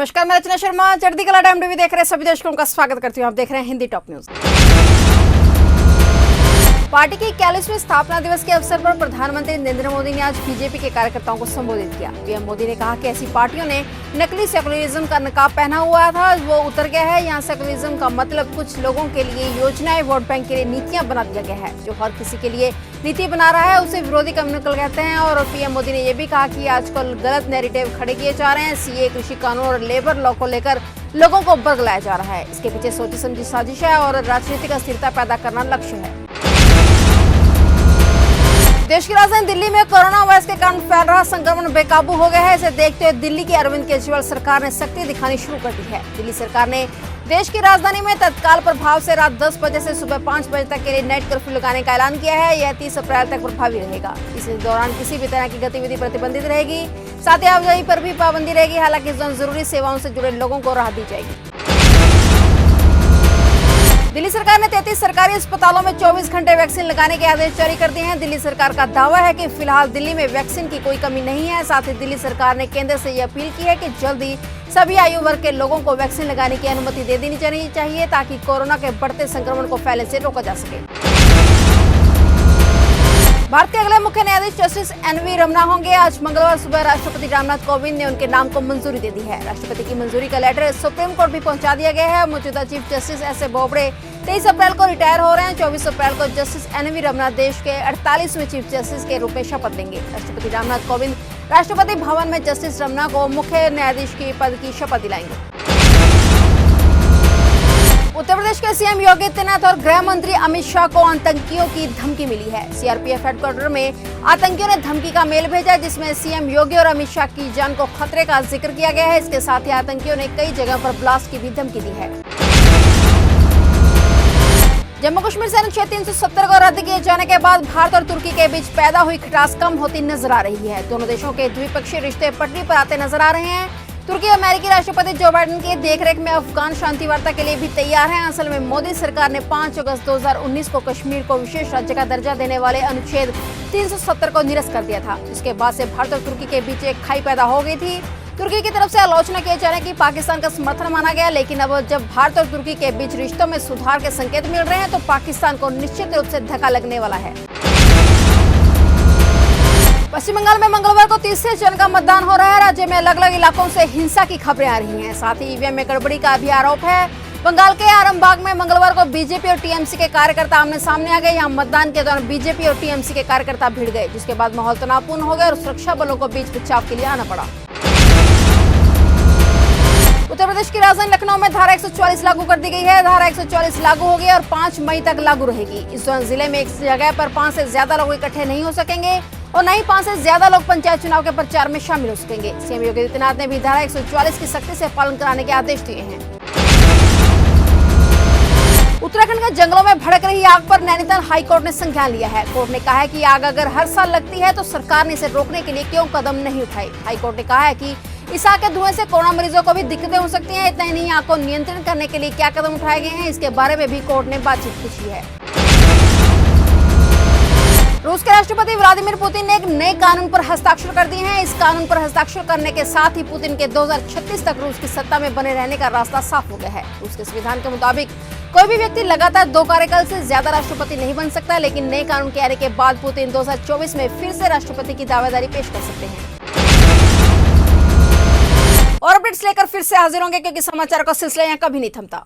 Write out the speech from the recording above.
नमस्कार, मैं रचना शर्मा चढ़ती कला टाइम टीवी देख रहे सभी दर्शकों का स्वागत करती हूँ। आप देख रहे हैं हिंदी टॉप न्यूज। पार्टी के 41वें स्थापना दिवस के अवसर पर प्रधानमंत्री नरेंद्र मोदी ने आज बीजेपी के कार्यकर्ताओं को संबोधित किया। पीएम मोदी ने कहा कि ऐसी पार्टियों ने नकली सेकुलरिज्म का नकाब पहना हुआ था, वो उतर गया है। यहाँ सेकुलरिज्म का मतलब कुछ लोगों के लिए योजनाएं, वोट बैंक के लिए नीतियां बना दिया गया है। जो हर किसी के लिए नीति बना रहा है उसे विरोधी कम्युनिकल कहते हैं। और पीएम मोदी ने यह भी कहा कि आजकल गलत नैरेटिव खड़े किए जा रहे हैं। सीए, कृषि कानून और लेबर लॉ को लेकर लोगों को बरगलाया जा रहा है। इसके पीछे सोची समझी साजिश है और राजनीतिक अस्थिरता पैदा करना लक्ष्य है। देश की राजधानी दिल्ली में कोरोना वायरस के कारण फैल रहा संक्रमण बेकाबू हो गया है। इसे देखते हुए दिल्ली की अरविंद केजरीवाल सरकार ने सख्ती दिखानी शुरू कर दी है। दिल्ली सरकार ने देश की राजधानी में तत्काल प्रभाव से रात 10 बजे से सुबह 5 बजे तक के लिए नाइट कर्फ्यू लगाने का ऐलान किया है। यह 30 अप्रैल तक प्रभावी रहेगा। इस दौरान किसी भी तरह की गतिविधि प्रतिबंधित रहेगी। साथ ही आवाजाही पर भी पाबंदी रहेगी। हालांकि इस दौरान जरूरी सेवाओं से जुड़े लोगों को राहत दी जाएगी। दिल्ली सरकार ने 33 सरकारी अस्पतालों में 24 घंटे वैक्सीन लगाने के आदेश जारी कर दिए हैं। दिल्ली सरकार का दावा है कि फिलहाल दिल्ली में वैक्सीन की कोई कमी नहीं है। साथ ही दिल्ली सरकार ने केंद्र से यह अपील की है कि जल्दी सभी आयु वर्ग के लोगों को वैक्सीन लगाने की अनुमति दे देनी चाहिए ताकि कोरोना के बढ़ते संक्रमण को फैलने से रोका जा सके। भारत के अगले मुख्य न्यायाधीश जस्टिस एनवी रमना होंगे। आज मंगलवार सुबह राष्ट्रपति रामनाथ कोविंद ने उनके नाम को मंजूरी दे दी है। राष्ट्रपति की मंजूरी का लेटर सुप्रीम कोर्ट भी पहुंचा दिया गया है। मौजूदा chief justice S A Bobde 23 अप्रैल को रिटायर हो रहे हैं। 24 अप्रैल को जस्टिस एनवी रमना देश के 48वें चीफ जस्टिस के रूप में शपथ लेंगे। राष्ट्रपति रामनाथ कोविंद राष्ट्रपति भवन में जस्टिस रमना को मुख्य न्यायाधीश के पद की शपथ दिलाएंगे। उत्तर प्रदेश के सीएम योगी आदित्यनाथ और गृह मंत्री अमित शाह को आतंकियों की धमकी मिली है। सीआरपीएफ हेडक्वार्टर में आतंकियों ने धमकी का मेल भेजा जिसमें सीएम योगी और अमित शाह की जान को खतरे का जिक्र किया गया है। इसके साथ ही आतंकियों ने कई जगह पर ब्लास्ट की भी धमकी दी है। जम्मू कश्मीर से अनुच्छेद 370 को रद्द किए जाने के बाद भारत और तुर्की के बीच पैदा हुई खटास कम होती नजर आ रही है। दोनों देशों के द्विपक्षीय रिश्ते पटरी पर आते नजर आ रहे हैं। तुर्की अमेरिकी राष्ट्रपति जो बाइडेन की देखरेख में अफगान शांति वार्ता के लिए भी तैयार है। असल में मोदी सरकार ने 5 अगस्त 2019 को कश्मीर को विशेष राज्य का दर्जा देने वाले अनुच्छेद 370 को निरस्त कर दिया था। इसके बाद से भारत और तुर्की के बीच एक खाई पैदा हो गई थी। तुर्की की तरफ से आलोचना किए जाने की पाकिस्तान का समर्थन माना गया, लेकिन अब जब भारत और तुर्की के बीच रिश्तों में सुधार के संकेत मिल रहे हैं तो पाकिस्तान को निश्चित रूप से धक्का लगने वाला है। पश्चिम बंगाल में मंगलवार को तीसरे चरण का मतदान हो रहा है। राज्य में अलग अलग इलाकों से हिंसा की खबरें आ रही हैं। साथ ही ईवीएम में गड़बड़ी का भी आरोप है। बंगाल के आरामबाग में मंगलवार को बीजेपी और टीएमसी के कार्यकर्ता आमने सामने आ गए। यहाँ मतदान के दौरान बीजेपी और टीएमसी के कार्यकर्ता भिड़ गए, जिसके बाद माहौल तनावपूर्ण हो गया और सुरक्षा बलों को बीच बचाव के लिए आना पड़ा। उत्तर प्रदेश की राजधानी लखनऊ में धारा 144 लागू कर दी गई है। धारा 144 लागू होगी और 5 मई तक लागू रहेगी। इस दौरान जिले में एक जगह पर 5 से ज्यादा लोग इकट्ठे नहीं हो सकेंगे और न ही 5 से ज्यादा लोग पंचायत चुनाव के प्रचार में शामिल हो सकेंगे। सीएम योगी आदित्यनाथ ने भी धारा 144 की सख्ती से पालन कराने के आदेश दिए हैं। उत्तराखंड के जंगलों में भड़क रही आग पर नैनीताल हाईकोर्ट ने संज्ञान लिया है। कोर्ट ने कहा है कि आग अगर हर साल लगती है तो सरकार ने इसे रोकने के लिए क्यों कदम नहीं उठाई। हाईकोर्ट ने कहा है कि इस आग के धुएं से कोरोना मरीजों को भी दिक्कतें हो सकती हैं। इतना ही नहीं, आग को नियंत्रण करने के लिए क्या कदम उठाए गए हैं, इसके बारे में भी कोर्ट ने बातचीत पूछी है। रूस के राष्ट्रपति व्लादिमीर पुतिन ने एक नए कानून पर हस्ताक्षर कर दिए हैं। इस कानून पर हस्ताक्षर करने के साथ ही पुतिन के 2036 तक रूस की सत्ता में बने रहने का रास्ता साफ हो गया है। रूस के संविधान के मुताबिक कोई भी व्यक्ति लगातार 2 कार्यकाल से ज्यादा राष्ट्रपति नहीं बन सकता, लेकिन नए कानून के आने के बाद पुतिन 2024 में फिर से राष्ट्रपति की दावेदारी पेश कर सकते हैं। और अपडेट्स लेकर फिर से हाजिर होंगे क्योंकि समाचार का सिलसिला यहाँ कभी नहीं थमता।